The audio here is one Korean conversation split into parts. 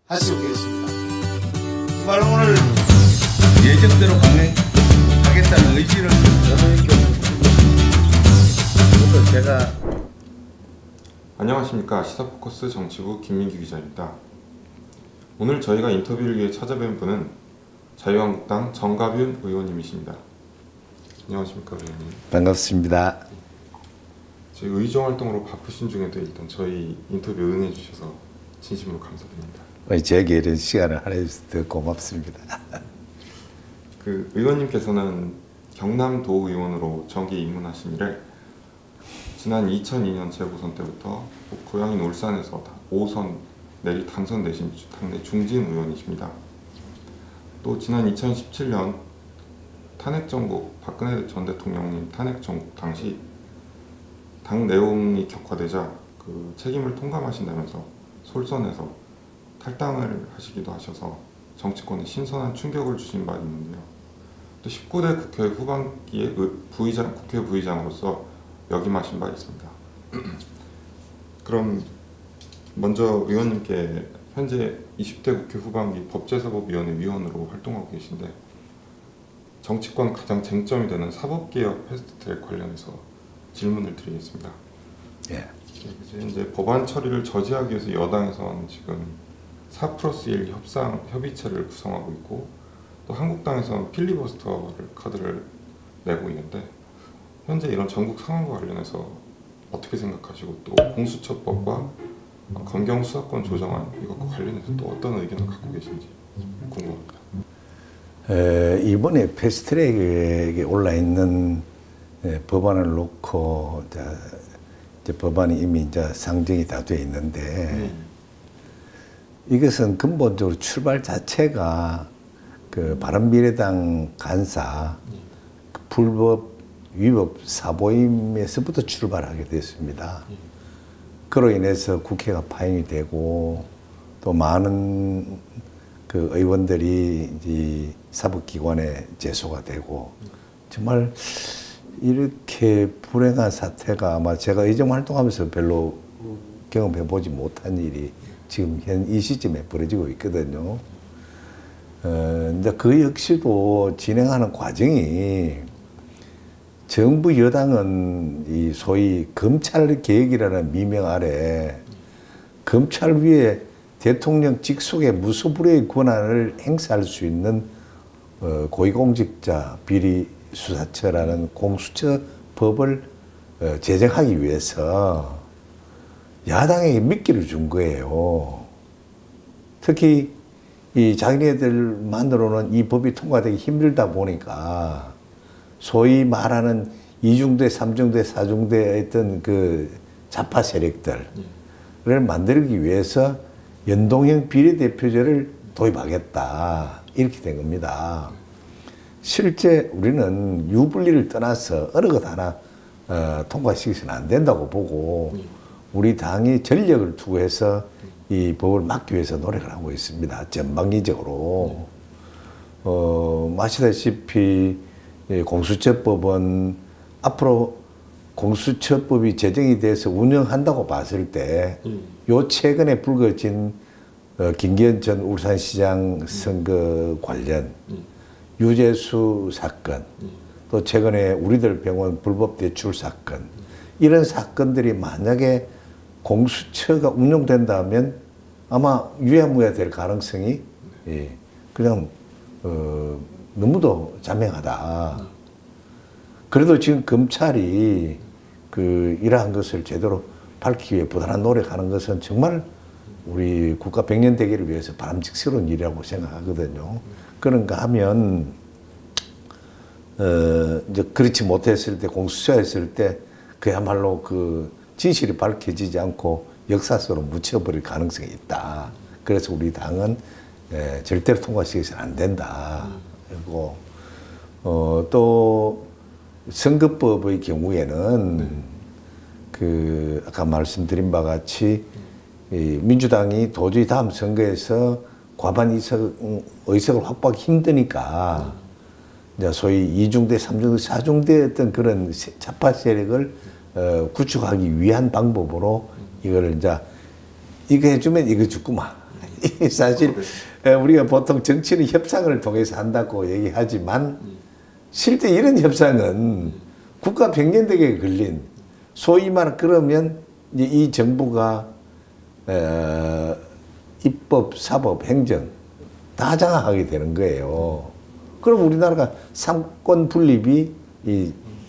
하시고 계십니다. 정말 오늘 예정대로 강행하겠다는 의지를 저는 제가 안녕하십니까. 시사포커스 정치부 김민규 기자입니다. 오늘 저희가 인터뷰를 위해 찾아뵌 분은 자유한국당 정가윤 의원님이십니다. 안녕하십니까, 의원님. 반갑습니다. 저희 의정활동으로 바쁘신 중에도 일단 저희 인터뷰 응해 주셔서 진심으로 감사드립니다. 제게 이런 시간을 할애해주셔서 더 고맙습니다. 그 의원님께서는 경남도의원으로 정기 입문하신 이래 지난 2002년 재보선 때부터 고향인 울산에서 5선 내리 당선되신 당내 중진 의원이십니다. 또 지난 2017년 탄핵정국 박근혜 전 대통령님 탄핵정국 당시 당 내용이 격화되자 그 책임을 통감하신다면서 솔선해서 탈당을 하시기도 하셔서 정치권에 신선한 충격을 주신 바 있는데요. 또 19대 국회 후반기에 국회 부의장으로서 역임하신 바 있습니다. 그럼 먼저 의원님께 현재 20대 국회 후반기 법제사법위원회 위원으로 활동하고 계신데 정치권 가장 쟁점이 되는 사법개혁 패스트트랙 관련해서 질문을 드리겠습니다. 예. 이제 법안 처리를 저지하기 위해서 여당에서는 지금 4+1 협의체를 구성하고 있고 또 한국당에서는 필리버스터 카드를 내고 있는데 현재 이런 전국 상황과 관련해서 어떻게 생각하시고 또 공수처법과 검경수사권 조정안 이것과 관련해서 또 어떤 의견을 갖고 계신지 궁금합니다. 이번에 패스트트랙에 올라 있는 법안을 놓고 이제 법안이 이미 이제 상정이 다 돼 있는데 이것은 근본적으로 출발 자체가 그 바른미래당 간사 그 불법 위법 사보임에서부터 출발하게 됐습니다. 그로 인해서 국회가 파행이 되고 또 많은 그 의원들이 이제 사법기관에 제소가 되고 정말 이렇게 불행한 사태가 아마 제가 의정 활동하면서 별로 경험해 보지 못한 일이 지금 현 이 시점에 벌어지고 있거든요. 근데 그 역시도 진행하는 과정이 정부 여당은 이 소위 검찰 개혁이라는 미명 아래 검찰 위에 대통령 직속의 무소불위의 권한을 행사할 수 있는 고위공직자 비리수사처라는 공수처법을 제정하기 위해서 야당에게 미끼를 준 거예요. 특히 이 자기네들 만들어놓은 이 법이 통과되기 힘들다 보니까 소위 말하는 2중대, 3중대, 4중대의 어떤 그 좌파 세력들을 만들기 위해서 연동형 비례대표제를 도입하겠다 이렇게 된 겁니다. 실제 우리는 유불리를 떠나서 어느 것 하나 통과시키서는 안 된다고 보고 우리 당이 전력을 투구해서 이 법을 막기 위해서 노력을 하고 있습니다. 전방위적으로. 아시다시피 공수처법은 앞으로 공수처법이 제정이 돼서 운영한다고 봤을 때 요 최근에 불거진 김기현 전 울산시장 선거 관련 유재수 사건 또 최근에 우리들 병원 불법 대출 사건 이런 사건들이 만약에 공수처가 운영된다면 아마 유야무야 될 가능성이 그냥 너무도 자명하다. 그래도 지금 검찰이 이러한 것을 제대로 밝히기 위해 부단한 노력하는 것은 정말 우리 국가 백년대계를 위해서 바람직스러운 일이라고 생각하거든요. 그런가 하면 이제 그렇지 못했을 때 공수처 했을 때 그야말로 그 진실이 밝혀지지 않고 역사 속으로 묻혀버릴 가능성이 있다. 그래서 우리 당은 절대로 통과시켜서는 안 된다. 그리고 또 선거법의 경우에는 그 아까 말씀드린 바 같이 민주당이 도저히 다음 선거에서 과반 의석을 확보하기 힘드니까 이제 소위 2중대, 3중대, 4중대 어떤 그런 좌파 세력을 구축하기 위한 방법으로 이거를 이제 이거 해주면 이거 죽구만 사실 우리가 보통 정치는 협상을 통해서 한다고 얘기하지만 실제 이런 협상은 국가 백년대계에 걸린 소위 말 그러면 이제 이 정부가 입법, 사법, 행정 다 장악하게 되는 거예요. 그럼 우리나라가 삼권 분립이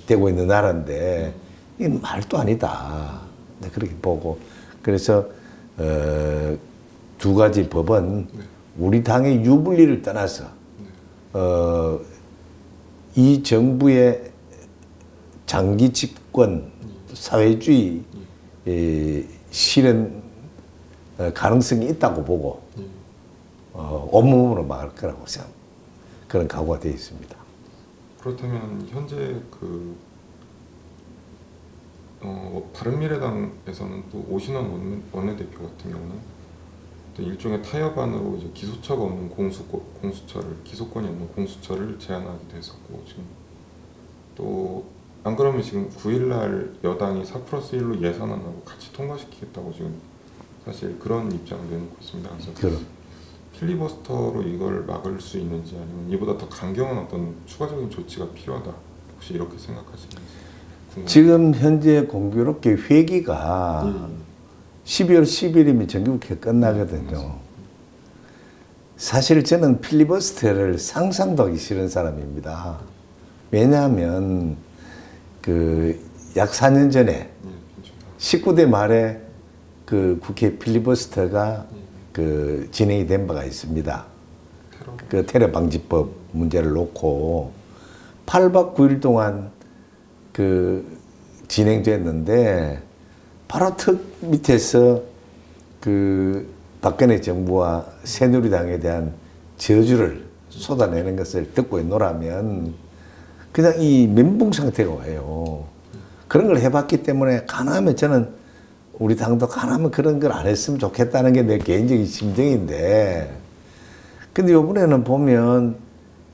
되고 있는 나라인데 이건 말도 아니다. 그렇게 보고 그래서 두 가지 법은 우리 당의 유불리를 떠나서 이 정부의 장기 집권 사회주의 실현 가능성이 있다고 보고 온몸으로 막을 거라고 생각. 그런 각오가 되어 있습니다. 그렇다면 현재 바른미래당에서는 또 오신환 원내대표 같은 경우는 일종의 타협안으로 이제 기소처가 없는 기소권이 없는 공수처를 제안하기도 했었고 지금 또 안 그러면 지금 9일날 여당이 4+1로 예산안하고 같이 통과시키겠다고 지금 사실 그런 입장을 내놓고 있습니다. 그래서 필리버스터로 이걸 막을 수 있는지 아니면 이보다 더 강경한 어떤 추가적인 조치가 필요하다 혹시 이렇게 생각하시는지 궁금합니다. 지금 현재 공교롭게 회기가 12월 10일이면 정기국회 끝나거든요. 사실 저는 필리버스터를 상상도 하기 싫은 사람입니다. 왜냐하면 약 4년 전에 19대 말에 국회 필리버스터가 진행이 된 바가 있습니다. 테러 방지법 문제를 놓고 8박 9일 동안 진행됐는데 바로 턱 밑에서 박근혜 정부와 새누리당에 대한 저주를 쏟아내는 것을 듣고 있노라면 그냥 이 멘붕 상태가 와요. 그런 걸 해봤기 때문에 가능하면 저는 우리 당도 가능하면 그런 걸 안 했으면 좋겠다는 게 내 개인적인 심정인데 근데 이번에는 보면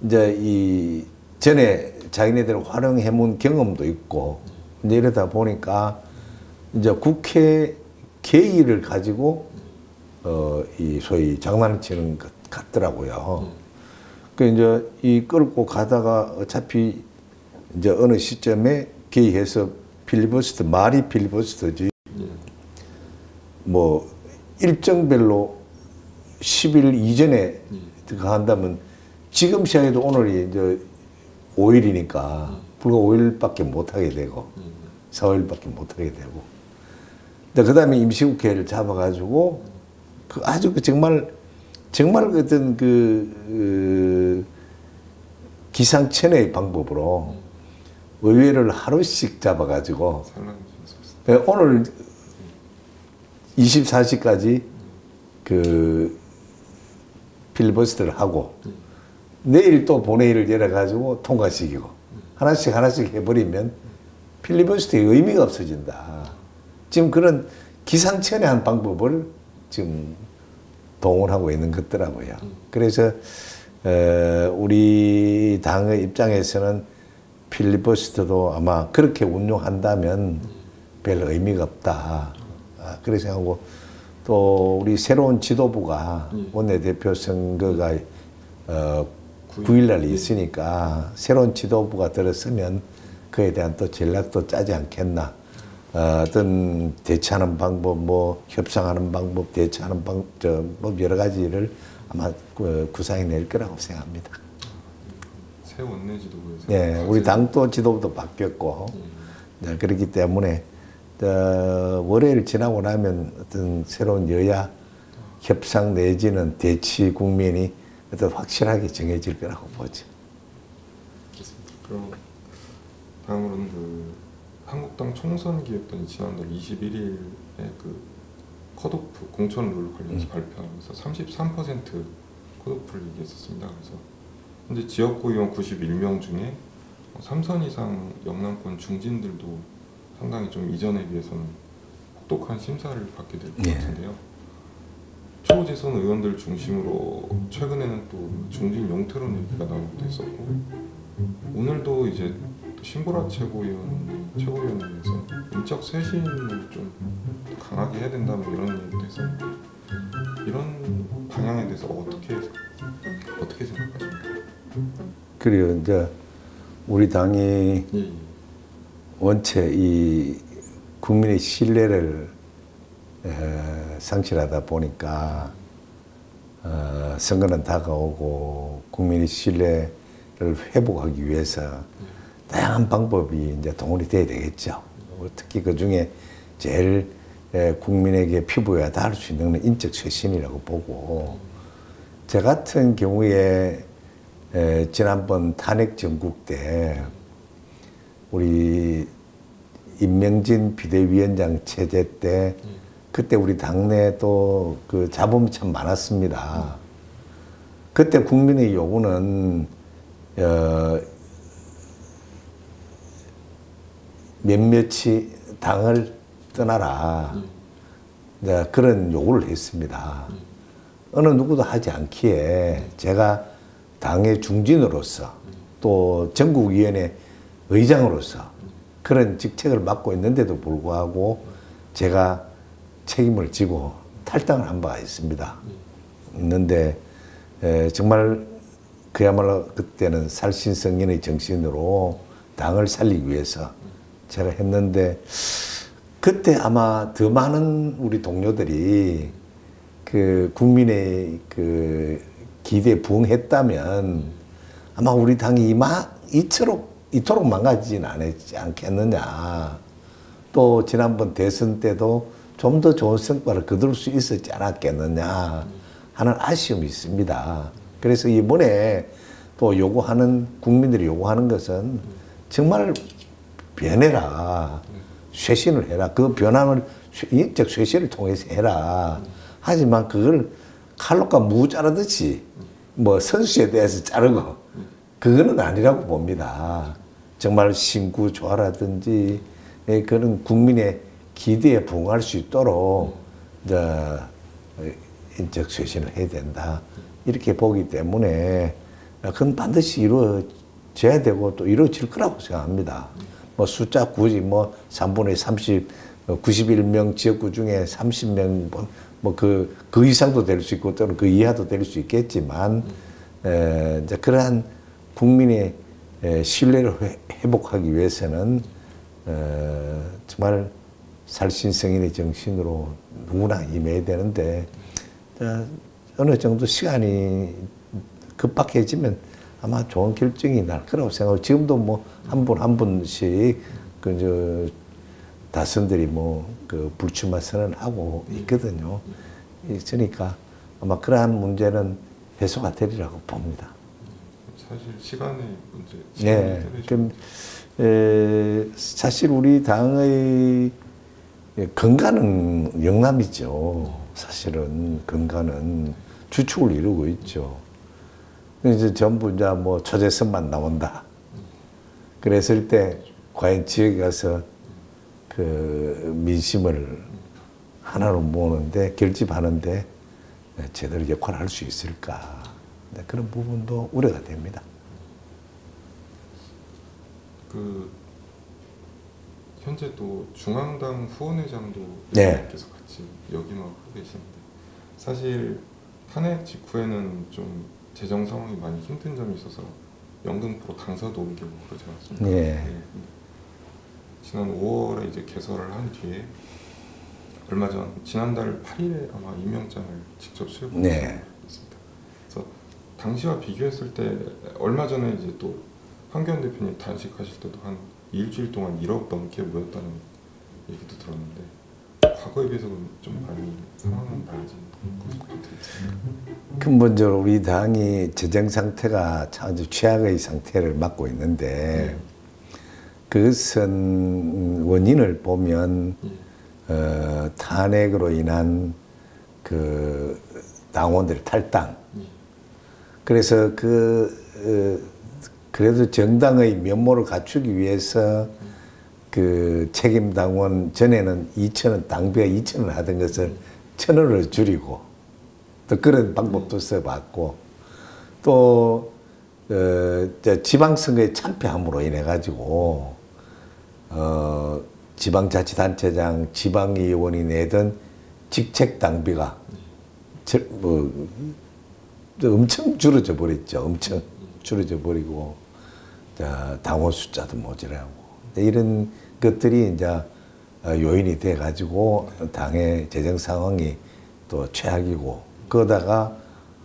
이제 이 전에 자기네들 활용해본 경험도 있고 이제 이러다 보니까 이제 국회 개의를 가지고 이 소위 장난을 치는 것 같더라고요. 그 이제 이 끌고 가다가 어차피 이제 어느 시점에 개의해서 필리버스터 말이 필리버스터지 뭐 일정별로 10일 이전에 한다면 지금 시작해도 오늘이 이제 5일이니까 불과 5일밖에 못하게 되고 4일밖에 못하게 되고 그 다음에 임시국회를 잡아가지고 아주 정말 어떤 기상천외의 방법으로 의회를 하루씩 잡아가지고 오늘 24시까지 필리버스터를 하고 내일 또 본회의를 열어가지고 통과시키고 하나씩 해버리면 필리버스터의 의미가 없어진다. 지금 그런 기상천외한 방법을 지금 동원하고 있는 것더라고요. 그래서 우리 당의 입장에서는 필리버스터도 아마 그렇게 운용한다면 별 의미가 없다. 그렇게 생각하고 또 우리 새로운 지도부가 원내대표 선거가 9일날 있으니까 새로운 지도부가 들어서면 그에 대한 또 전략도 짜지 않겠나. 어떤 대처하는 방법, 뭐 협상하는 방법, 대처하는 방법 여러 가지를 아마 구상해 낼 거라고 생각합니다. 새 원내 지도부에서 네, 우리 당도 지도부도 바뀌었고 네, 그렇기 때문에 월요일 지나고 나면 어떤 새로운 여야 협상 내지는 대치 국면이 어떤 확실하게 정해질 거라고 보죠. 그렇습니다. 그럼 다음으로는 한국당 총선 기획단이 지난달 21일에 컷오프 공천 룰 관련해서 발표하면서 33% 컷오프를 얘기했었습니다. 그래서 현재 지역구 의원 91명 중에 3선 이상 영남권 중진들도 상당히 좀 이전에 비해서는 혹독한 심사를 받게 될 것 같은데요. 초재선 의원들 중심으로 최근에는 또 중진 용태론 얘기가 나오기도 했었고 오늘도 이제 신보라 최고위원회에서 인적 쇄신을 좀 강하게 해야 된다는 이런 얘기도 했었는데 이런 방향에 대해서 어떻게 생각하십니까? 그리고 이제 우리 당이 예. 원체 이 국민의 신뢰를 상실하다 보니까 선거는 다가오고 국민의 신뢰를 회복하기 위해서 다양한 방법이 이제 동원이 돼야 되겠죠. 특히 그 중에 제일 국민에게 피부에 닿을 수 있는 건 인적 쇄신이라고 보고, 저 같은 경우에 지난번 탄핵 정국 때 우리 임명진 비대위원장 체제 때 그때 우리 당내도 그 잡음이 참 많았습니다. 그때 국민의 요구는 몇몇이 당을 떠나라, 그런 요구를 했습니다. 어느 누구도 하지 않기에 제가 당의 중진으로서 또 전국위원회 의장으로서 그런 직책을 맡고 있는데도 불구하고 제가 책임을 지고 탈당을 한 바가 있는데 정말 그야말로 그때는 살신성인의 정신으로 당을 살리기 위해서 제가 했는데, 그때 아마 더 많은 우리 동료들이 그 국민의 그 기대에 부응했다면 아마 우리 당이 이토록 망가지진 않겠느냐. 또 지난번 대선 때도 좀 더 좋은 성과를 거둘 수 있었지 않았겠느냐 하는 아쉬움이 있습니다. 그래서 이번에 또 국민들이 요구하는 것은 정말 변해라, 쇄신을 해라. 그 변함을 인적 쇄신을 통해서 해라. 하지만 그걸 칼로가 무 자르듯이 뭐 선수에 대해서 자르고 그거는 아니라고 봅니다. 정말 신구조화라든지 그런 국민의 기대에 부응할 수 있도록 인적 쇄신을 해야 된다, 이렇게 보기 때문에 그건 반드시 이루어져야 되고 또 이루어질 거라고 생각합니다. 뭐 숫자 굳이 3분의 30, 91명 지역구 중에 30명 그 이상도 될 수 있고 또는 그 이하도 될 수 있겠지만 이제 그러한 국민의 신뢰를 회복하기 위해서는 정말 살신성인의 정신으로 누구나 임해야 되는데, 어느 정도 시간이 급박해지면 아마 좋은 결정이 날 거라고 생각하고, 지금도 한 분 한 분씩 다선들이 그 불출마 선언하고 있거든요. 있으니까 아마 그러한 문제는 해소가 되리라고 봅니다. 사실 시간의 문제. 네. 그럼 사실 우리 당의 건강은 영남이죠. 사실은 건강은 주축을 이루고 있죠. 이제 전부 이제 초재선만 나온다. 그랬을 때 과연 지역에 가서 그 민심을 하나로 모으는데, 결집하는데 제대로 역할을 할 수 있을까? 그런 부분도 우려가 됩니다. 현재 또 중앙당 후원회장도 네. 계속 같이 역임하고 계시는데, 사실 탄핵 직후에는 좀 재정 상황이 많이 힘든 점이 있어서 영등포로 당서도 옮기고 그러지 않았습니까? 네. 네. 지난 5월에 이제 개설을 한 뒤에 얼마 전 지난달 8일에 아마 임명장을 직접 수여받은 적이 있습니다. 그래서 당시와 비교했을 때 얼마 전에 이제 또 황교안 대표님 단식하실 때도 한 일주일 동안 1억 넘게 모였다는 얘기도 들었는데, 과거에 비해서는 좀 많이 상황은 달라진 것으로 들었습니다. 근본적으로 우리 당이 재정 상태가 아주 최악의 상태를 맞고 있는데, 그것은 원인을 보면 탄핵으로 인한 그 당원들의 탈당. 그래서 그래도 정당의 면모를 갖추기 위해서 그 책임 당원, 전에는 2,000원, 당비가 2,000원 하던 것을 1,000원을 줄이고, 또 그런 방법도 써봤고, 또 지방선거에 참패함으로 인해 가지고 지방자치단체장, 지방의원이 내던 직책 당비가 엄청 줄어져 버렸죠. 엄청 줄어져 버리고 당원 숫자도 모자라고 이런 것들이 이제 요인이 돼 가지고 당의 재정 상황이 또 최악이고 그러다가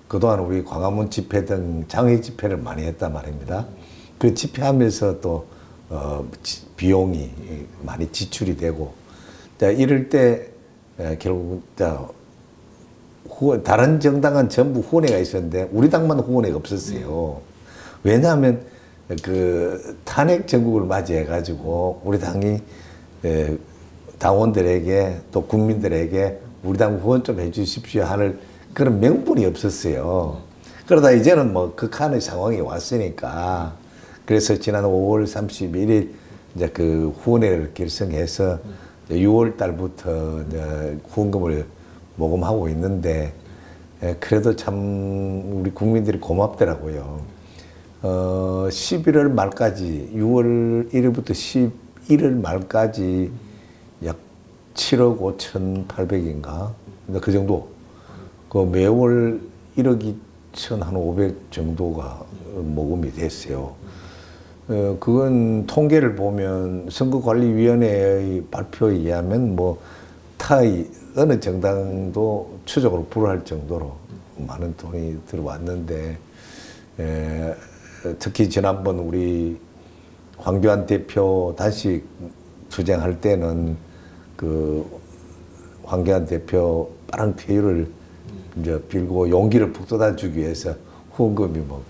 그동안 우리 광화문 집회 등 장외 집회를 많이 했단 말입니다. 그 집회하면서 또 비용이 많이 지출이 되고 이럴 때 결국 다른 정당은 전부 후원회가 있었는데 우리 당만 후원회가 없었어요. 왜냐하면 그 탄핵 정국을 맞이해 가지고 우리 당이 당원들에게 또 국민들에게 우리 당 후원 좀 해주십시오 하는 그런 명분이 없었어요. 그러다 이제는 뭐 극한의 상황이 왔으니까 그래서 지난 5월 31일 이제 그 후원회를 결성해서 6월 달부터 후원금을 모금하고 있는데 그래도 참 우리 국민들이 고맙더라고요. 11월 말까지 6월 1일부터 11월 말까지 약 7억 5,800인가 그 정도 그 매월 1억 2,500 정도가 모금이 됐어요. 그건 통계를 보면 선거관리위원회의 발표에 의하면 뭐 타의 어느 정당도 추적으로 불허할 정도로 많은 돈이 들어왔는데 특히 지난번 우리 황교안 대표 다시 투쟁할 때는 그 황교안 대표 빠른 퇴유를 이제 빌고 용기를 북돋아 주기 위해서 후원금이 뭐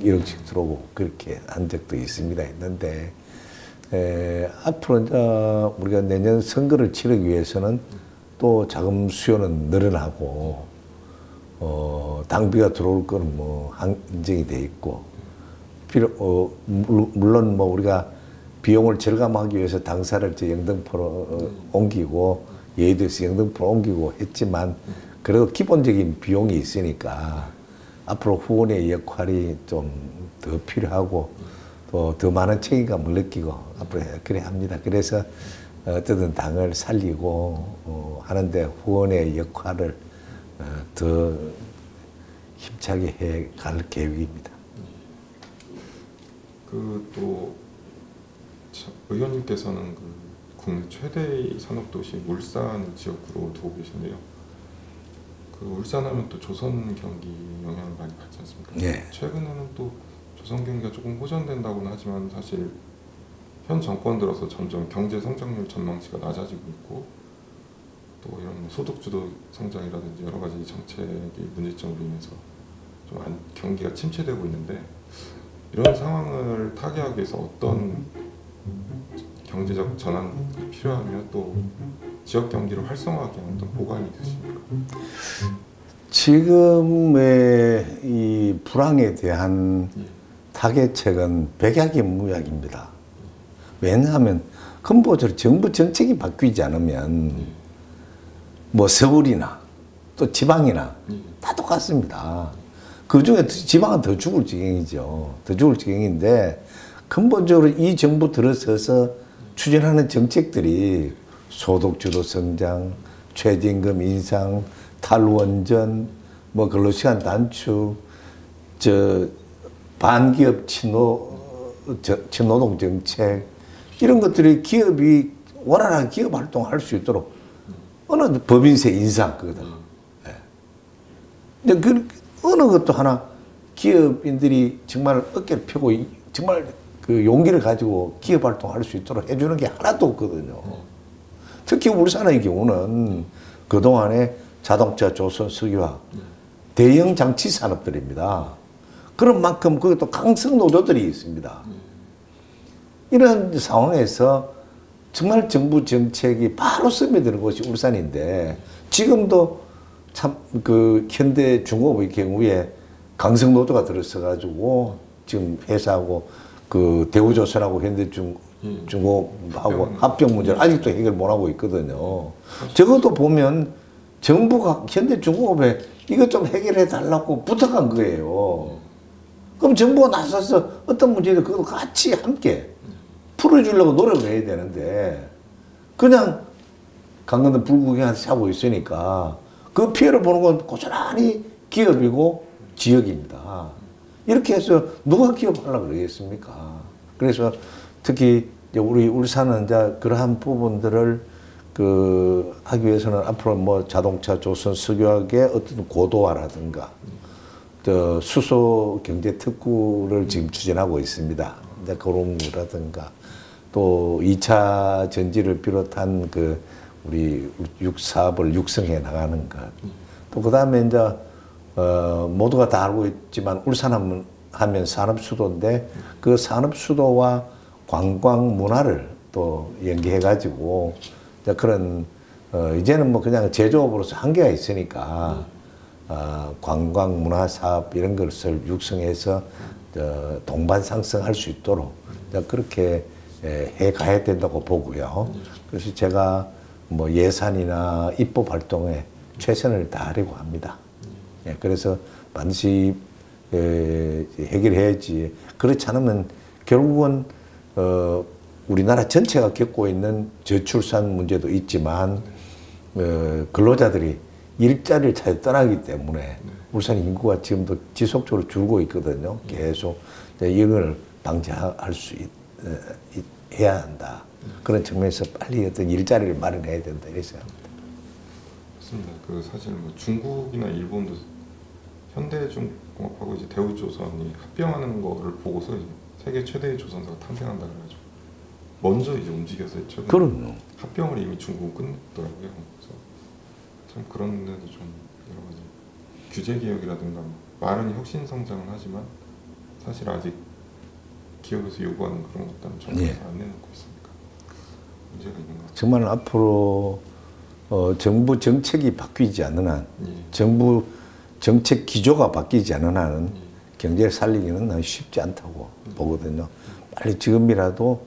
1억씩 들어오고 그렇게 한 적도 있습니다. 했는데 앞으로 이제 우리가 내년 선거를 치르기 위해서는 또 자금 수요는 늘어나고 당비가 들어올 거는 뭐 인정이 돼 있고 물론 뭐 우리가 비용을 절감하기 위해서 당사를 영등포로 옮기고 예의도에서 영등포로 옮기고 했지만 그래도 기본적인 비용이 있으니까 앞으로 후원의 역할이 좀 더 필요하고 또 더 많은 책임감을 느끼고 앞으로 그래 합니다. 그래서 어쨌든 당을 살리고 하는데 후원의 역할을 더 힘차게 해 갈 계획입니다. 또 의원님께서는 그 국내 최대의 산업도시 울산 지역구로 두고 계신데요. 그 울산하면 또 조선 경기 영향을 많이 받지 않습니까? 네. 최근에는 또 조선 경기가 조금 호전된다고는 하지만 사실 현 정권 들어서 점점 경제 성장률 전망치가 낮아지고 있고 또 이런 소득주도 성장이라든지 여러 가지 정책이 문제점으로 인해서 좀 경기가 침체되고 있는데 이런 상황을 타개하기 위해서 어떤 경제적 전환이 필요하며 또 지역 경기를 활성화하기 위한 어떤 보관이 있으십니까? 지금의 이 불황에 대한 타개책은 백약이무약입니다. 왜냐하면 근본적으로 정부 정책이 바뀌지 않으면 뭐 서울이나 또 지방이나 다 똑같습니다. 그 중에 지방은 더 죽을 지경이죠. 더 죽을 지경인데 근본적으로 이 정부 들어서서 추진하는 정책들이 소득주도 성장, 최저임금 인상, 탈원전, 뭐 근로시간 단축, 반기업 친노동 정책 이런 것들이 기업이 원활하게 기업 활동할 수 있도록 어느 법인세 인상 그거다. 네. 그 어느 것도 하나 기업인들이 정말 어깨를 펴고 정말 그 용기를 가지고 기업 활동할 수 있도록 해주는 게 하나도 없거든요. 특히 울산의 경우는 그동안에 자동차, 조선, 석유화 대형 장치 산업들입니다. 그런 만큼 그것도 강성 노조들이 있습니다. 이런 상황에서 정말 정부 정책이 바로 스며드는 곳이 울산인데 지금도 참 그 현대 중공업의 경우에 강성 노조가 들어서 가지고 지금 회사하고 그 대우조선하고 현대중공업하고 합병 문제를 아직도 해결 못 하고 있거든요. 적어도 보면 정부가 현대중공업에 이것 좀 해결해 달라고 부탁한 거예요. 그럼 정부가 나서서 어떤 문제를 그것도 같이 함께 풀어주려고 노력을 해야 되는데 그냥 강건도 불구경한테 하고 있으니까 그 피해를 보는 건 고스란히 기업이고 지역입니다. 이렇게 해서 누가 기업하려고 그러겠습니까? 그래서 특히 우리 울산은 이제 그러한 부분들을 하기 위해서는 앞으로 뭐 자동차 조선 석유화의 어떤 고도화라든가 또 수소 경제 특구를 지금 추진하고 있습니다. 이제 그런 거라든가 또 2차 전지를 비롯한 우리 사업을 육성해 나가는 것. 또 그다음에 이제 모두가 다 알고 있지만 울산 하면 산업 수도인데 그 산업 수도와 관광 문화를 또 연계해 가지고 그런 이제는 뭐 그냥 제조업으로서 한계가 있으니까 관광 문화 사업 이런 것을 육성해서 동반 상승할 수 있도록 그렇게 해 가야 된다고 보고요. 그래서 제가 뭐 예산이나 입법 활동에 최선을 다하려고 합니다. 그래서 반드시 해결해야지. 그렇지 않으면 결국은 우리나라 전체가 겪고 있는 저출산 문제도 있지만 근로자들이 일자리를 찾아 떠나기 때문에 울산 인구가 지금도 지속적으로 줄고 있거든요. 계속 이걸 방지할 수 해야 한다. 그런 측면에서 빨리 어떤 일자리를 마련해야 된다 이렇게 생각합니다. 맞습니다. 사실 뭐 중국이나 일본도 현대중공업하고 이제 대우조선이 합병하는 거를 보고서 이제 세계 최대의 조선사가 탄생한다 그래가지고 먼저 이제 움직여서 최근 그럼요. 합병을 이미 중국은 끝냈더라고요. 그래서 참 그런 데도 좀 여러 가지 규제 개혁이라든가 말은 혁신 성장을 하지만 사실 아직 기업에서 요구하는 그런 것들은 정부에서 안 내놓고 있으니까 문제가 있는 것 같아요. 정말 앞으로 정부 정책이 바뀌지 않는 한, 정부 정책 기조가 바뀌지 않는 한은 경제를 살리기는 쉽지 않다고 보거든요. 빨리 지금이라도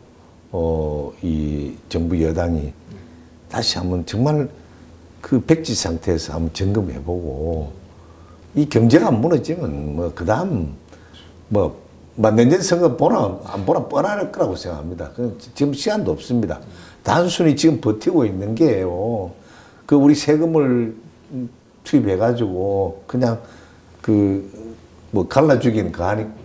이 정부 여당이 다시 한번 정말 그 백지 상태에서 한번 점검해보고 이 경제가 안 무너지면 뭐 그다음 뭐 내년 선거 보나 안 보나 뻔할 거라고 생각합니다. 지금 시간도 없습니다. 단순히 지금 버티고 있는 게요. 우리 세금을 투입해가지고 그냥 뭐 갈라주기는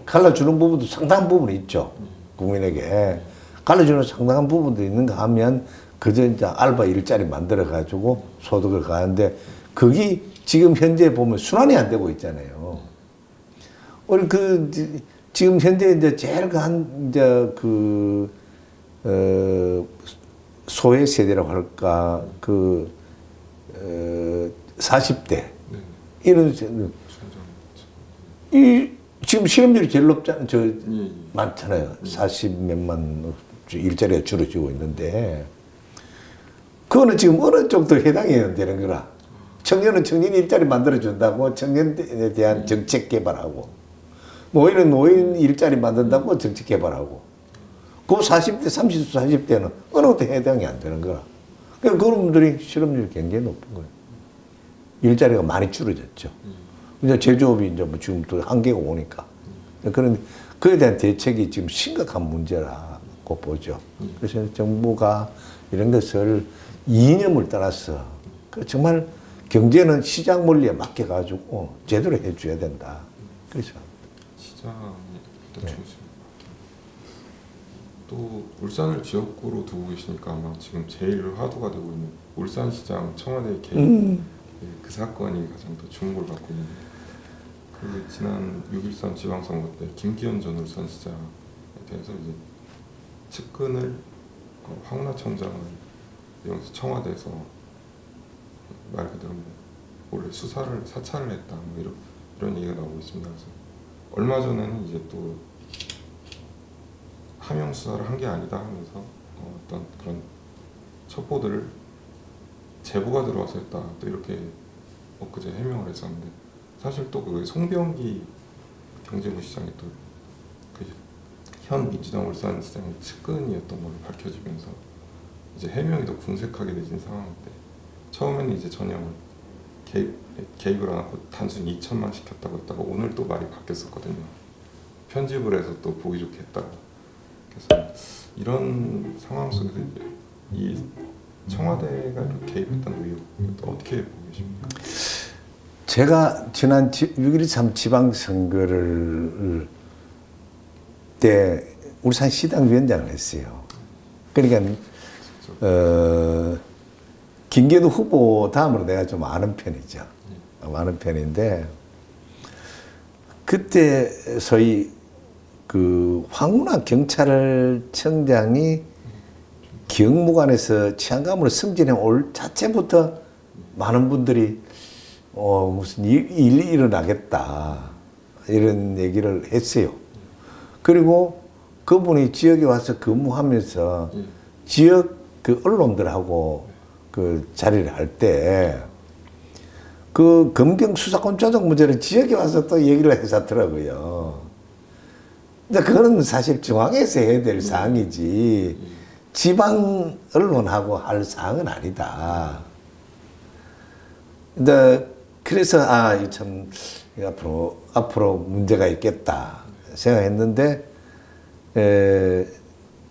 갈라주는 부분도 상당한 부분이 있죠. 국민에게. 갈라주는 상당한 부분도 있는가 하면 그저 이제 알바 일자리 만들어가지고 소득을 가는데 거기 지금 현재 보면 순환이 안 되고 있잖아요. 우리 지금 현재 이제 제일 소외 세대라고 할까 40대 이런 지금 실업률이 제일 높잖아요. 많잖아요. 40몇만 일자리가 줄어지고 있는데 그거는 지금 어느 정도 해당이 되는 거라. 청년은 청년 일자리 만들어준다고 청년에 대한 정책 개발하고 노인은 노인 일자리 만든다고 정책 개발하고 그 40대, 30대, 40대는 어느 것도 해당이 안 되는 거라. 그러니까 그런 분들이 실업률이 굉장히 높은 거예요. 일자리가 많이 줄어졌죠. 이제 제조업이 이제 뭐 지금 또 한계가 오니까. 그런데 그에 대한 대책이 지금 심각한 문제라고 보죠. 그래서 정부가 이런 것을 이념을 따라서 정말 경제는 시장 원리에 맡겨가지고 제대로 해줘야 된다. 그렇죠. 시장이 일단 중심입니다. 또 울산을 지역구로 두고 계시니까 아마 지금 제일 화두가 되고 있는 울산시장 청와대 개입 그 사건이 가장 더 주목을 받고 있는데 지난 6.13 지방선거 때 김기현 전 울산시장에 대해서 이제 측근을 황운하청장을 이용해서 청와대에서 말 그대로 원래 사찰을 했다 뭐 이런 얘기가 나오고 있습니다. 그래서 얼마 전에는 이제 또 하명 수사를 한 게 아니다 하면서 어떤 그런 첩보들을 제보가 들어와서 했다 또 이렇게 엊그제 해명을 했었는데 사실 또 그 송병기 경제부시장이 또 현 민주당 울산시장의 측근이었던 걸로 밝혀지면서 이제 해명이 더 궁색하게 되진 상황인데 처음에는 이제 전혀 개입을 안 하고 단순히 2천만 시켰다고 했다가 오늘 또 말이 바뀌었었거든요. 편집을 해서 또 보기 좋게 했다고. 그래서 이런 상황 속에서 이 청와대가 이렇게 개입했다는 의혹 어떻게 보고 계십니까? 제가 지난 6.13 지방선거를 때 울산 시당위원장을 했어요. 그러니까 김계도 후보 다음으로 내가 좀 아는 편이죠. 아는 편인데 그때 소위 그 황운하 경찰청장이 기영무관에서 치안감으로 승진해 올 자체부터 많은 분들이 무슨 일이 일어나겠다 이런 얘기를 했어요. 그리고 그분이 지역에 와서 근무하면서 지역 그 언론들하고 그 자리를 할 때 그 검경 수사권 조작 문제를 지역에 와서 또 얘기를 했었더라고요. 근데 그거는 사실 중앙에서 해야 될 사항이지 지방 언론하고 할 사항은 아니다. 근데 그래서 이 참 앞으로 문제가 있겠다 생각했는데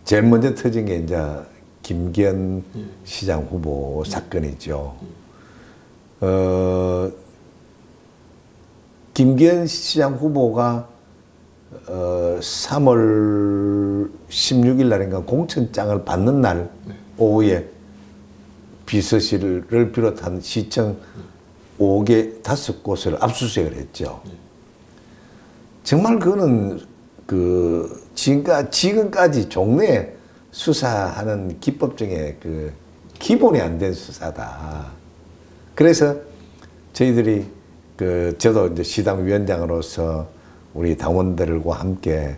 제일 먼저 터진 게 이제 김기현 시장 후보 사건이죠. 김기현 시장 후보가 3월 16일 날인가 공천장을 받는 날 오후에 비서실을 비롯한 시청 5개 5곳을 압수수색을 했죠. 정말 그거는 그 지금까지 종래 수사하는 기법 중에 그 기본이 안 된 수사다. 그래서 저희들이 저도 이제 시당 위원장으로서 우리 당원들과 함께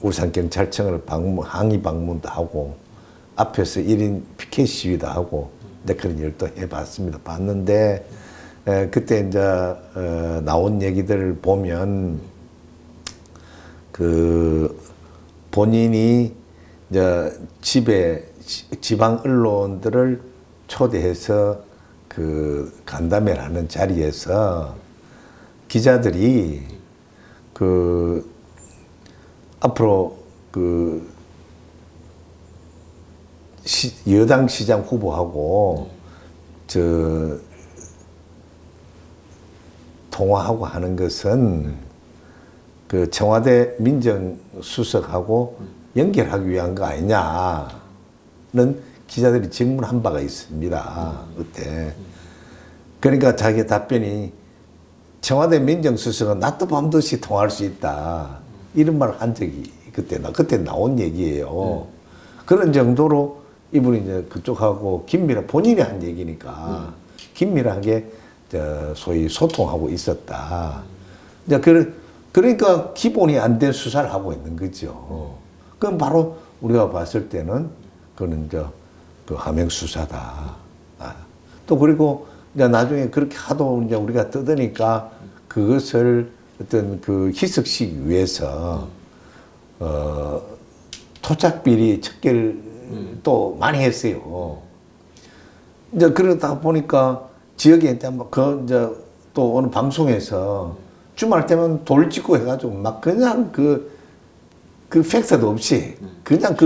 울산경찰청을 항의 방문도 하고 앞에서 1인 피켓 시위도 하고 그런 일도 해봤습니다. 봤는데 그때 이제 나온 얘기들을 보면 그 본인이 이제 집에 지방 언론들을 초대해서 그 간담회를 하는 자리에서 기자들이 그 앞으로 그 여당 시장 후보하고 통화하고 하는 것은 그 청와대 민정수석하고 연결하기 위한 거 아니냐는 기자들이 질문한 바가 있습니다. 그때. 그러니까 자기 답변이 청와대 민정수석은 낮도 밤도 없이 통화할 수 있다. 이런 말을 한 적이 그때 나온 얘기예요. 그런 정도로 이분이 이제 그쪽하고 본인이 한 얘기니까 긴밀하게 소위 소통하고 있었다. 이제 그러니까 기본이 안 된 수사를 하고 있는 거죠. 그럼 바로 우리가 봤을 때는 그거는 이제 그 하명 수사다. 또 그리고 이제 나중에 그렇게 하도 이제 우리가 뜯으니까 그것을 어떤 그 희석시키기 위해서 토착비리 척결 또 많이 했어요. 이제 그러다 보니까 지역에 이제 이제 또 어느 방송에서 주말 때면 돌 찍고 해가지고 막 그냥 그 팩트도 없이 그냥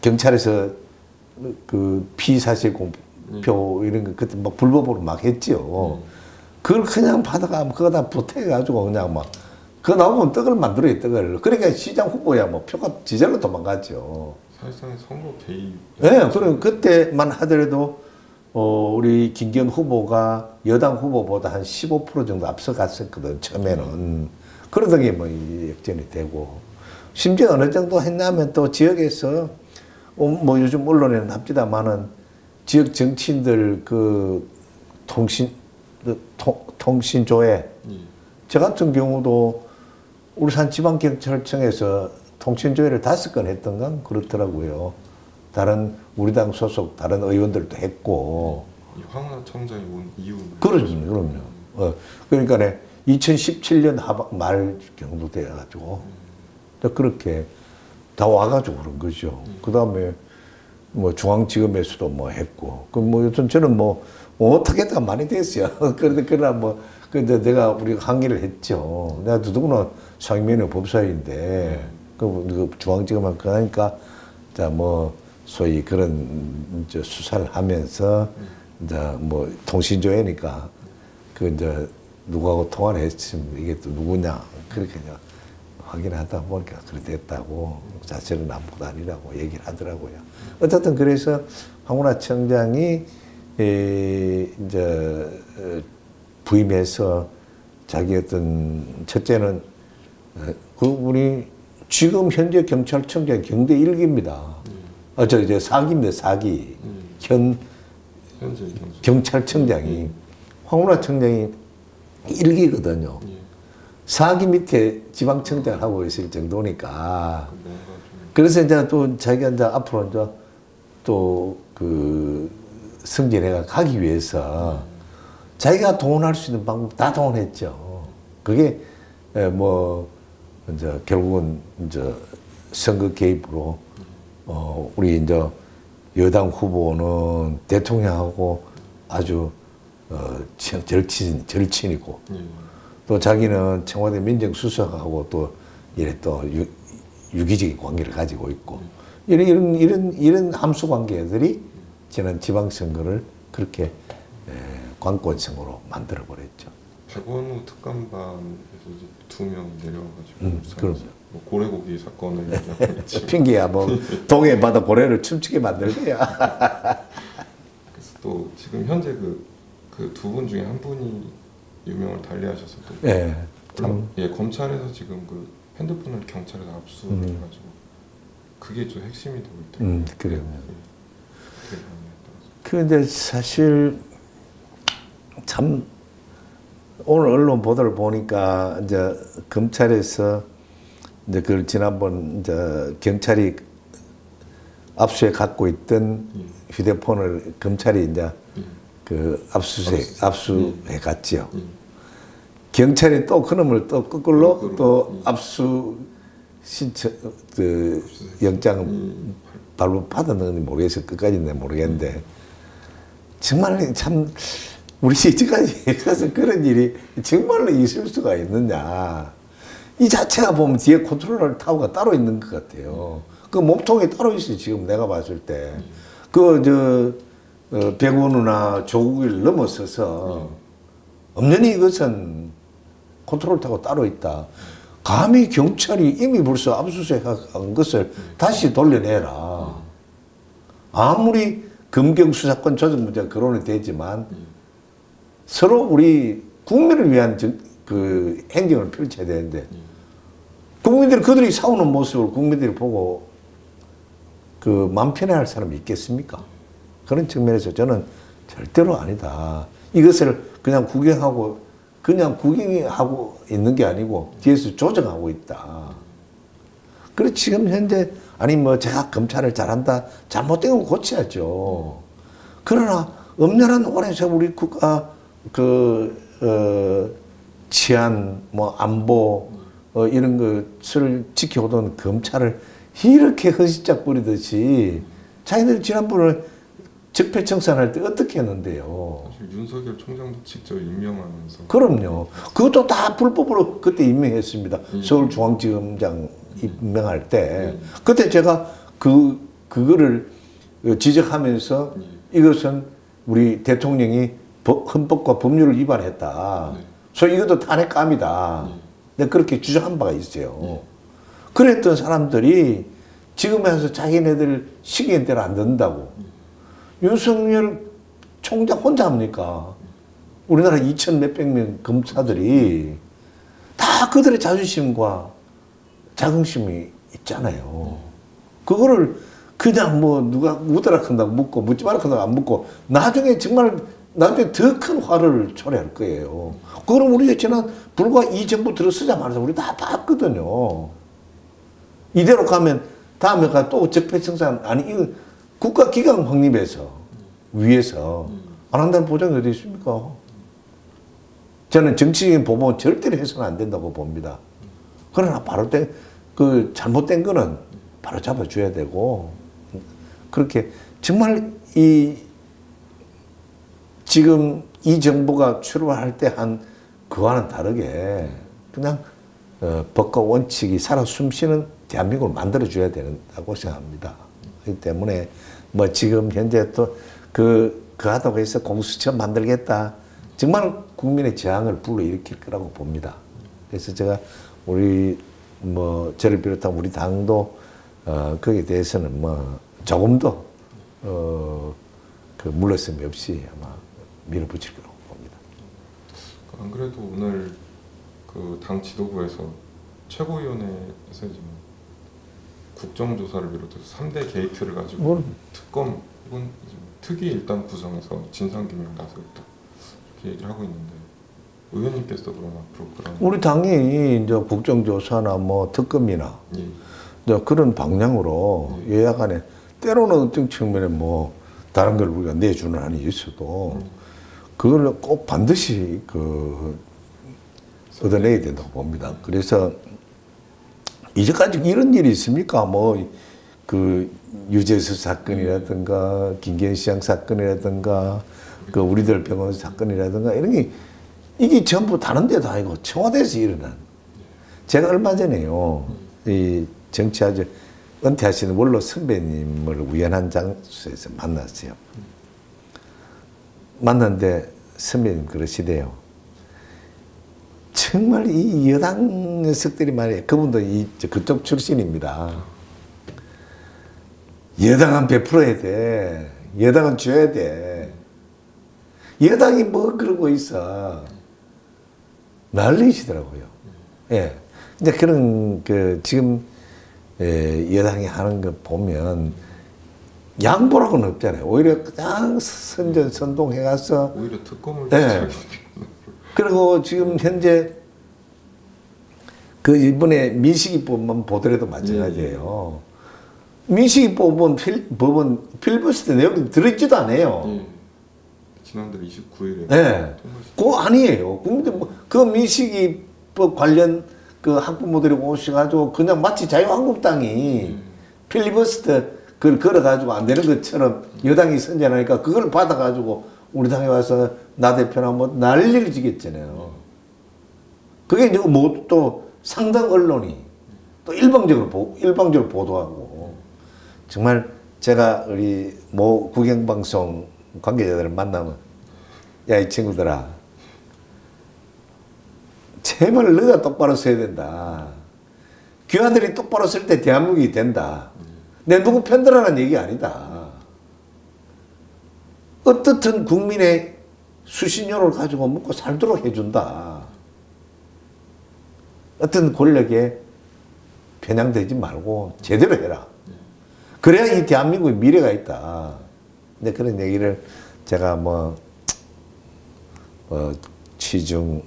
경찰에서 그 피사실 공표 이런 거 그때 막 불법으로 막 했죠. 그걸 그냥 받아가 그거 다 보태가지고 그냥 막 그거 나오면 떡을 만들어요, 떡을. 그러니까 시장 후보야 뭐 표가 지절로 도망갔죠. 사실상 선거 개입. 네, 그럼 그때만 하더라도 우리 김기현 후보가 여당 후보보다 한 15% 정도 앞서갔었거든, 처음에는. 그러던 게 뭐 역전이 되고. 심지어 어느 정도 했냐면 또 지역에서 뭐 요즘 언론에는 합디다마는 지역 정치인들 그 통신조회. 저 같은 경우도 울산 지방경찰청에서 통신조회를 5건 했던가 그렇더라고요. 다른 우리 당 소속 다른 의원들도 했고. 황운하 청장이 온 이유는? 그럼요. 그러니까 2017년 말 정도 돼가지고 그렇게 다 와가지고 그런 거죠. 그 다음에 뭐 중앙지검에서도 뭐 했고. 뭐 여튼 저는 뭐 타겟가 많이 됐어요. 그러나 근데 우리가 항의를 했죠. 내가 누구나 상임위원회 법사위인데 그 중앙지검은 그러니까 자 뭐 소위 그런 이제 수사를 하면서 이제 뭐 통신조회니까 그 이제 누구하고 통화를 했으면 이게 또 누구냐 그렇게 이제 확인하다 보니까 그렇게 됐다고 자체는 아무것도 아니라고 얘기를 하더라고요. 어쨌든 그래서 황운하 청장이 이제 부임해서 자기 어떤 첫째는 그 우리 지금 현재 경찰청장 경대 1기입니다. 저 이제 4기입니다. 4기. 현재 경찰청장이 황운하 청장이 1기거든요. 4기 밑에 지방청장을 하고 있을 정도니까. 그래서 이제 또 자기가 이제 앞으로 이제 또 그 승진해가 가기 위해서 자기가 동원할 수 있는 방법 다 동원했죠. 그게 뭐 이제 결국은 이제 선거 개입으로 우리 이제 여당 후보는 대통령하고 아주 절친이고 또 자기는 청와대 민정수석하고 또 이래 또 유기적인 관계를 가지고 있고 이런 함수 관계들이 지난 지방선거를 그렇게 관권성으로 만들어 버렸죠. 박원우 특감반에서 이제 2명 내려와가지고 그럼 뭐 고래고기 사건을 얘기하고 있지. 핑계야 뭐 동해 바다 고래를 춤추게 만들거야. 그래서 또 지금 현재 그 두 분 중에 한 분이 유명을 달리하셔서 또 예, 참. 예, 검찰에서 지금 그 핸드폰을 경찰에서 압수해가지고 그게 좀 핵심이 되고 있더라고요. 그래요. 되게 많이 근데 사실 참 오늘 언론 보도를 보니까 이제 검찰에서 이제 그걸 지난번 이제 경찰이 압수해 갖고 있던 휴대폰을 검찰이 이제 그 압수해 갔지요. 경찰이 또 그놈을 또 거꾸로 또 압수 신청 그 영장 발부 받았는지 모르겠어요. 끝까지는 모르겠는데 정말 참 우리 시집까지 가서 그런 일이 정말로 있을 수가 있느냐. 이 자체가 보면 뒤에 컨트롤러 타워가 따로 있는 것 같아요. 그 몸통이 따로 있어요. 지금 내가 봤을 때. 백원우나 조국을 넘어서서 엄연히 이것은 컨트롤 타워 따로 있다. 감히 경찰이 이미 벌써 압수수색한 것을 다시 돌려내라. 아무리 검경수사권 조정 문제가 거론이 되지만 서로 우리 국민을 위한 그 행정을 펼쳐야 되는데 국민들이 그들이 싸우는 모습을 국민들이 보고 그 마음 편해할 사람이 있겠습니까? 그런 측면에서 저는 절대로 아니다. 이것을 그냥 구경하고 있는 게 아니고 뒤에서 조정하고 있다. 그래서 지금 현재 아니 뭐 제가 검찰을 잘한다. 잘못된 건 고쳐야죠. 그러나 엄연한 오랜 세월 우리 국가 치안 뭐 안보 이런 것을 지켜오던 검찰을 이렇게 헌신짝 부리듯이 자기들 지난번에 적폐청산할 때 어떻게 했는데요? 사실 윤석열 총장도 직접 임명하면서 그럼요. 그것도 다 불법으로 그때 임명했습니다. 서울중앙지검장 임명할 때 그때 제가 그거를 지적하면서 이것은 우리 대통령이 헌법과 법률을 위반했다. 소위 이것도 탄핵감이다. 내가 그렇게 주장한 바가 있어요. 그랬던 사람들이 지금 와서 자기네들 시기엔 대로 안 듣는다고. 윤석열 총장 혼자 합니까? 우리나라 2천 몇백 명 검사들이 다 그들의 자존심과 자긍심이 있잖아요. 그거를 그냥 뭐 누가 묻으라 한다고 묻고 묻지 마라 한다고 안 묻고 나중에 정말 나중에 더 큰 화를 초래할 거예요. 그럼 우리가 지난 불과 이 정부 들어서자마자 우리 다 봤거든요. 이대로 가면 다음에 가 또 적폐청산 아니 이거 국가기강 확립해서 위에서 안 한다는 보장이 어디 있습니까? 저는 정치적인 보복은 절대로 해서는 안 된다고 봅니다. 그러나 바로 잘못된 거는 바로 잡아줘야 되고 그렇게 정말 지금 이 정부가 출발할 때 한 그와는 다르게 그냥 법과 원칙이 살아 숨쉬는 대한민국을 만들어줘야 된다고 생각합니다. 그렇기 때문에 뭐 지금 현재 또 그 하다고 해서 공수처 만들겠다. 정말 국민의 저항을 불러일으킬 거라고 봅니다. 그래서 제가 우리 뭐 저를 비롯한 우리 당도 거기에 대해서는 뭐 조금도 그 물러섬이 없이 아마 밀어붙일 거라고 봅니다. 안 그래도 오늘 그 당 지도부에서 최고위원회에서 지금 국정조사를 비롯해서 3대 게이트를 가지고 특검 혹은 특위 일단 구성해서 진상규명 나서겠다 이렇게 얘기를 하고 있는데 의원님께서 그럼 앞으로 그런 우리 당이 이제 국정조사나 뭐 특검이나 예. 이제 그런 방향으로 여야 간에 때로는 어떤 측면에 뭐 다른 걸 우리가 내주는 한이 있어도 그걸 꼭 반드시 얻어내야 된다고 봅니다. 그래서 이제까지 이런 일이 있습니까? 뭐 그 유재수 사건이라든가 김경시장 사건이라든가 그 우리들 병원 사건이라든가 이런 게 이게 전부 다른 데도 아니고 청와대에서 일어난. 제가 얼마 전에요 이 정치아주 은퇴하시는 원로 선배님을 우연한 장소에서 만났어요. 만났는데 선배님 그러시대요. 정말 이 여당 녀석들이 말이에요. 그분도 그쪽 출신입니다. 여당은 베풀어야 돼. 여당은 줘야 돼. 여당이 뭐 그러고 있어. 난리시더라고요. 예. 이제 그런 지금 여당이 하는 거 보면 양보라고는 없잖아요. 오히려 그냥 선동해가서 오히려 특검을 예. 그리고 지금 현재 그 이번에 민식이법만 보더라도 마찬가지예요. 민식이법은 법은 필리버스터 내용이 들어있지도 않아요. 예. 지난달 29일에 네. 그거 아니에요. 근데 그 민식이법 관련 그 학부모들이 오셔가지고 그냥 마치 자유한국당이 필리버스터 그걸 걸어가지고 안 되는 것처럼 여당이 선전하니까 그걸 받아가지고 우리 당에 와서 나 대표나 뭐 난리를 지겠잖아요. 그게 이제 뭐 또 상당 언론이 또 일방적으로 보도하고 정말 제가 우리 모 국영방송 관계자들을 만나면 야 이 친구들아 제발 너가 똑바로 서야 된다. 귀하들이 똑바로 쓸 때 대한민국이 된다. 내 누구 편들어라는 얘기 아니다. 어떻든 국민의 수신료를 가지고 먹고 살도록 해준다. 어떤 권력에 편향되지 말고 제대로 해라. 그래야 이 대한민국의 미래가 있다. 근데 그런 얘기를 제가 취중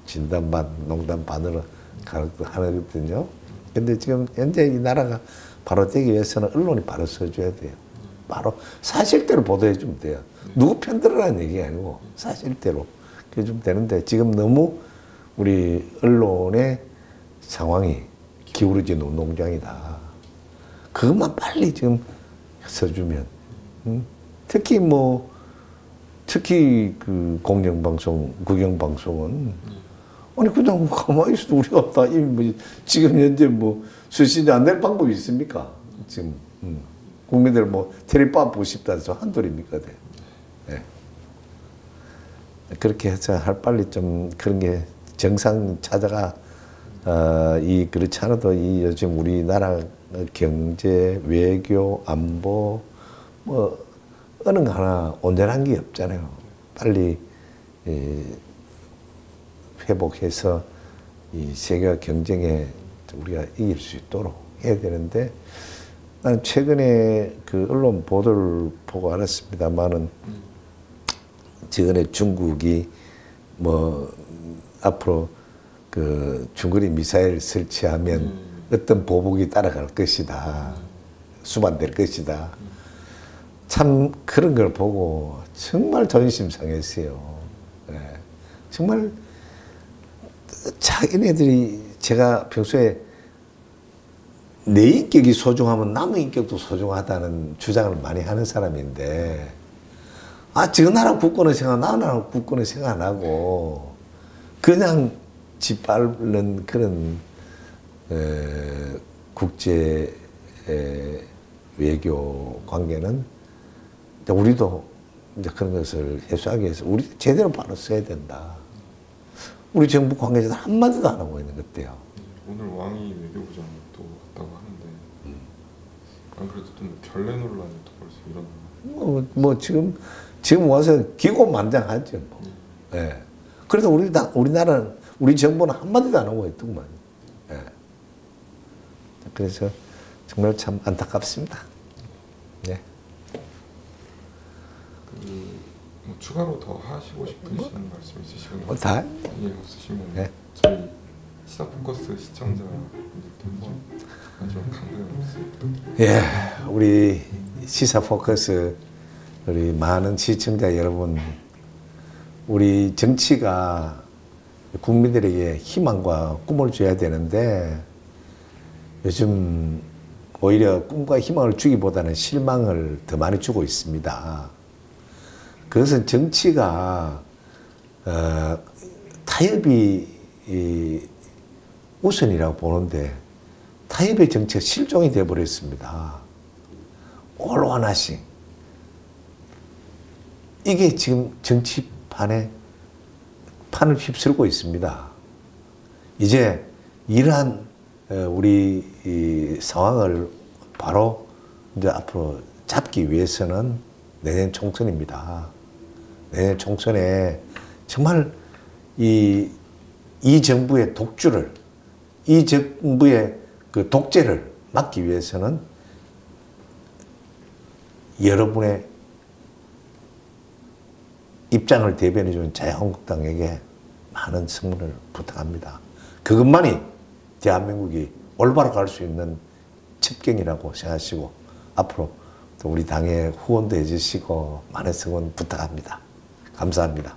진담반 농담 반으로 하거든요. 근데 지금 현재 이 나라가 바로 되기 위해서는 언론이 바로 서줘야 돼요. 바로 사실대로 보도해 주면 돼요. 누구 편들으라는 얘기가 아니고 사실대로 해주면 되는데 지금 너무 우리 언론의 상황이 기울어진 운동장이다. 그것만 빨리 지금 써주면 특히 그 공영방송, 국영방송은 아니 그냥 가만히 있어도 우리가 다 이미 지금 현재 수신이 안 될 방법이 있습니까? 지금 국민들 테레비 보고 싶다 해서 한돌입니까? 네. 그렇게 해서 빨리 좀 그런 게 정상 찾아가 그렇지 않아도 이 요즘 우리나라 경제, 외교, 안보 어느 거 하나 온전한 게 없잖아요. 빨리 회복해서 이 세계 경쟁에 우리가 이길 수 있도록 해야 되는데 나는 최근에 그 언론 보도를 보고 알았습니다만은 최근에 중국이 앞으로 그 중거리 미사일 설치하면 어떤 보복이 따라갈 것이다. 수반될 것이다. 참 그런 걸 보고 정말 자존심 상했어요. 네. 정말 자기네들이 제가 평소에 내 인격이 소중하면 남의 인격도 소중하다는 주장을 많이 하는 사람인데 저 나라 국권을 생각, 나라 국권을 생각 안 하고 그냥 짓밟는 그런 국제 외교 관계는 이제 우리도 이제 그런 것을 해소하기 위해서 우리 제대로 바로 써야 된다. 우리 정부 관계자들 한마디도 안 하고 있는 것 같아요. 오늘 왕이 외교부장을 또 왔다고 하는데 안 그래도 좀 결례 논란이 또 벌써 일어나고 지금 와서 기고만장하죠. 뭐. 예. 그래도 우리나라는 우리 정부는 한마디도 안 하고 있더구만. 예. 그래서 정말 참 안타깝습니다. 네. 뭐 추가로 더 하시고 싶으신 말씀 있으시면 다 없으시면 네. 저희 시사 포커스 시청자분들도 한번 마지막 강연 말씀. 예, 우리 시사 포커스 우리 많은 시청자 여러분, 우리 정치가 국민들에게 희망과 꿈을 줘야 되는데 요즘 오히려 꿈과 희망을 주기보다는 실망을 더 많이 주고 있습니다. 그것은 정치가 타협이 우선이라고 보는데 타협의 정치가 실종이 되어버렸습니다. all or nothing. 이게 지금 정치판에 판을 휩쓸고 있습니다. 이제 이러한 우리 이 상황을 바로 이제 앞으로 잡기 위해서는 내년 총선입니다. 내년 총선에 정말 이 정부의 독주를, 이 정부의 그 독재를 막기 위해서는 여러분의 입장을 대변해주는 자유한국당에게 많은 성원을 부탁합니다. 그것만이 대한민국이 올바로 갈 수 있는 첩경이라고 생각하시고 앞으로 또 우리 당의 후원도 해주시고 많은 성원 부탁합니다. 감사합니다.